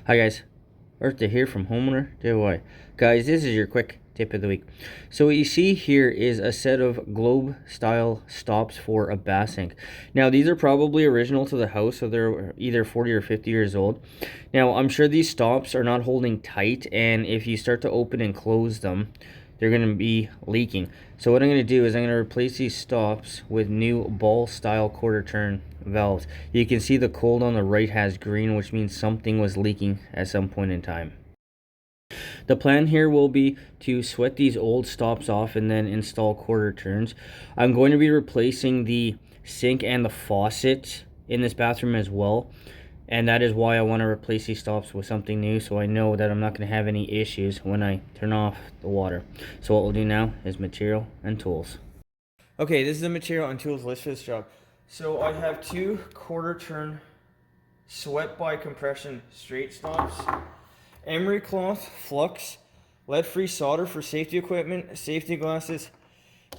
Hi guys, Arthur here from Homeowner DIY. Guys, this is your quick tip of the week. So what you see here is a set of globe style stops for a bath sink. Now these are probably original to the house, so they're either 40 or 50 years old. Now I'm sure these stops are not holding tight, and if you start to open and close them, they're going to be leaking. So what I'm going to do is I'm going to replace these stops with new ball style quarter turn valves. You can see the cold on the right has green, which means something was leaking at some point in time. The plan here will be to sweat these old stops off and then install quarter turns. I'm going to be replacing the sink and the faucet in this bathroom as well. And that is why I want to replace these stops with something new, so I know that I'm not going to have any issues when I turn off the water. So what we'll do now is material and tools. Okay, this is the material and tools list for this job. So I have two quarter turn sweat by compression straight stops, Emery cloth, Flux, lead-free solder for safety equipment, safety glasses,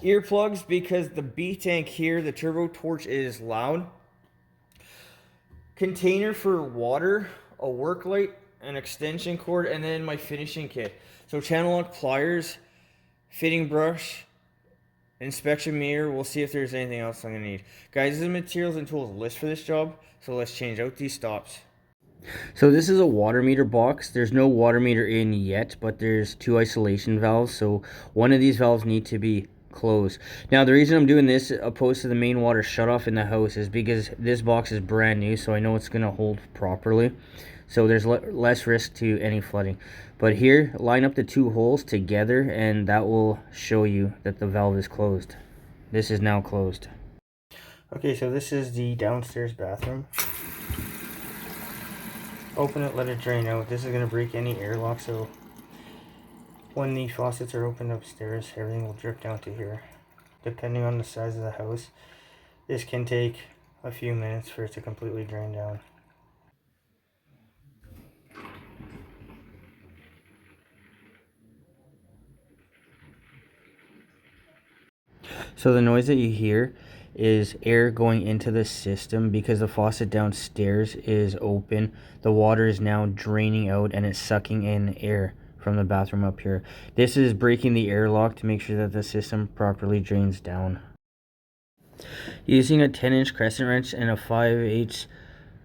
earplugs because the B tank here, the turbo torch, is loud, container for water, a work light, an extension cord, and then my finishing kit. So channel lock pliers, fitting brush, inspection mirror. We'll see if there's anything else I'm gonna need. Guys, this is the materials and tools list for this job, so let's change out these stops. So this is a water meter box. There's no water meter in yet, but there's two isolation valves, so one of these valves need to be closed. Now the reason I'm doing this opposed to the main water shutoff in the house is because this box is brand new, so I know it's going to hold properly, so there's less risk to any flooding. But here, line up the two holes together and that will show you that the valve is closed. This is now closed. Okay, so this is the downstairs bathroom. Open it, let it drain out. This is going to break any airlock, so when the faucets are opened upstairs, everything will drip down to here. Depending on the size of the house, this can take a few minutes for it to completely drain down. So the noise that you hear is air going into the system because the faucet downstairs is open. The water is now draining out and it's sucking in air from the bathroom up here. This is breaking the airlock to make sure that the system properly drains down. Using a 10-inch crescent wrench and a 5/8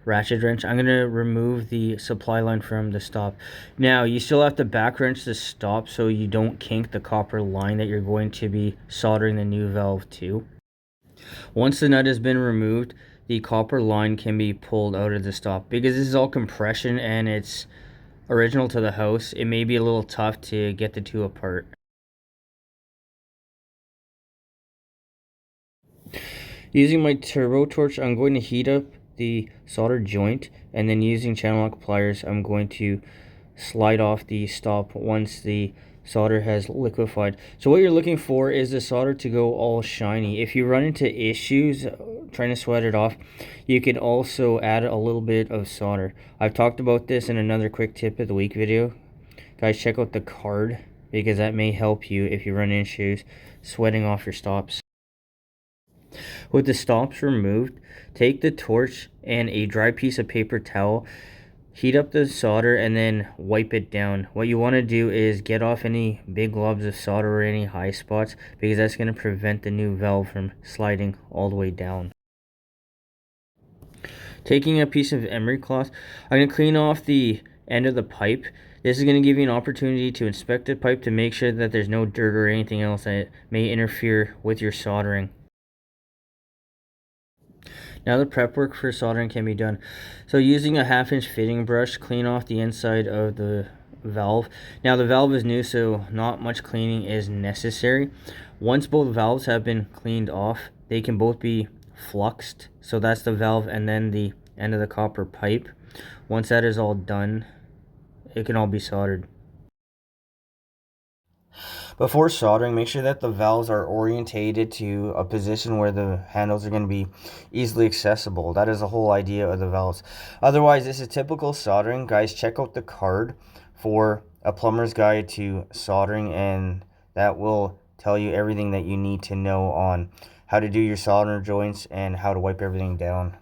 ratchet wrench, I'm going to remove the supply line from the stop. Now you still have to back wrench the stop so you don't kink the copper line that you're going to be soldering the new valve to. Once the nut has been removed, the copper line can be pulled out of the stop. Because this is all compression and it's original to the house, it may be a little tough to get the two apart. Using my turbo torch, I'm going to heat up the solder joint, and then using channel lock pliers, I'm going to slide off the stop once the solder has liquefied. So what you're looking for is the solder to go all shiny. If you run into issues trying to sweat it off, you can also add a little bit of solder. I've talked about this in another quick tip of the week video. Guys, check out the card because that may help you if you run into issues sweating off your stops. With the stops removed, take the torch and a dry piece of paper towel, heat up the solder, and then wipe it down. What you want to do is get off any big globs of solder or any high spots because that's going to prevent the new valve from sliding all the way down. Taking a piece of emery cloth, I'm going to clean off the end of the pipe. This is going to give you an opportunity to inspect the pipe to make sure that there's no dirt or anything else that may interfere with your soldering. Now the prep work for soldering can be done. So using a 1/2-inch fitting brush, clean off the inside of the valve. Now the valve is new, so not much cleaning is necessary. Once both valves have been cleaned off, they can both be fluxed. So that's the valve and then the end of the copper pipe. Once that is all done, it can all be soldered. Before soldering, make sure that the valves are orientated to a position where the handles are going to be easily accessible. That is the whole idea of the valves. Otherwise, this is typical soldering. Guys, check out the card for a plumber's guide to soldering, and that will tell you everything that you need to know on how to do your solder joints and how to wipe everything down.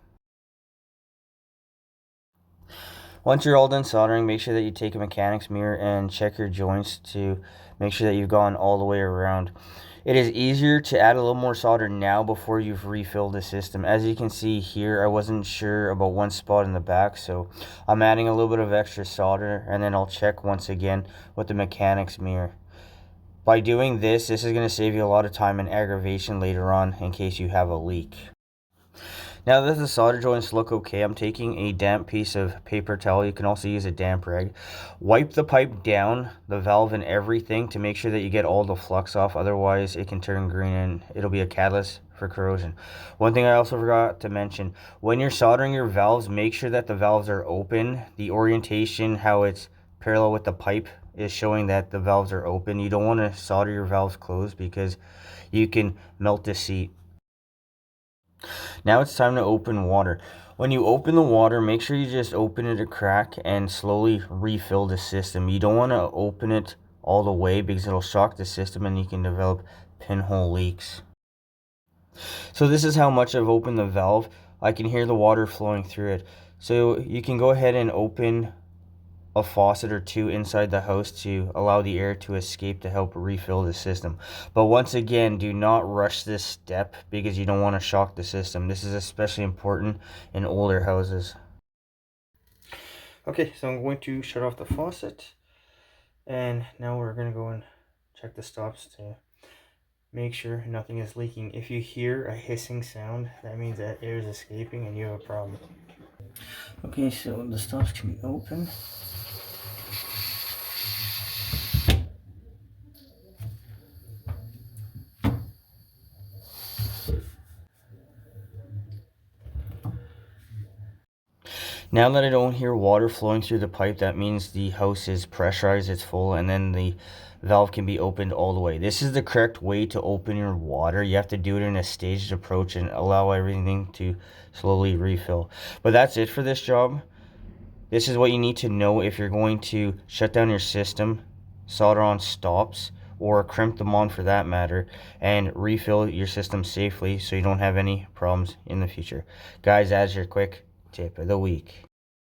Once you're all done soldering, make sure that you take a mechanic's mirror and check your joints to make sure that you've gone all the way around. It is easier to add a little more solder now before you've refilled the system. As you can see here, I wasn't sure about one spot in the back, so I'm adding a little bit of extra solder, and then I'll check once again with the mechanic's mirror. By doing this is going to save you a lot of time and aggravation later on in case you have a leak. Now that the solder joints look okay, I'm taking a damp piece of paper towel. You can also use a damp rag. Wipe the pipe down, the valve and everything, to make sure that you get all the flux off. Otherwise, it can turn green and it'll be a catalyst for corrosion. One thing I also forgot to mention, when you're soldering your valves, make sure that the valves are open. The orientation, how it's parallel with the pipe, is showing that the valves are open. You don't want to solder your valves closed because you can melt the seat. Now it's time to open water. When you open the water, make sure you just open it a crack and slowly refill the system. You don't want to open it all the way because it'll shock the system and you can develop pinhole leaks. So this is how much I've opened the valve. I can hear the water flowing through it. So you can go ahead and open a faucet or two inside the house to allow the air to escape to help refill the system. But once again, do not rush this step because you don't want to shock the system. This is especially important in older houses. Okay, so I'm going to shut off the faucet, and now we're going to go and check the stops to make sure nothing is leaking. If you hear a hissing sound, that means that air is escaping and you have a problem. Okay, so the stops can be open. Now that I don't hear water flowing through the pipe, that means the house is pressurized, it's full, and then the valve can be opened all the way. This is the correct way to open your water. You have to do it in a staged approach and allow everything to slowly refill. But that's it for this job. This is what you need to know if you're going to shut down your system, solder on stops, or crimp them on for that matter, and refill your system safely so you don't have any problems in the future. Guys, that's your quick tip of the week.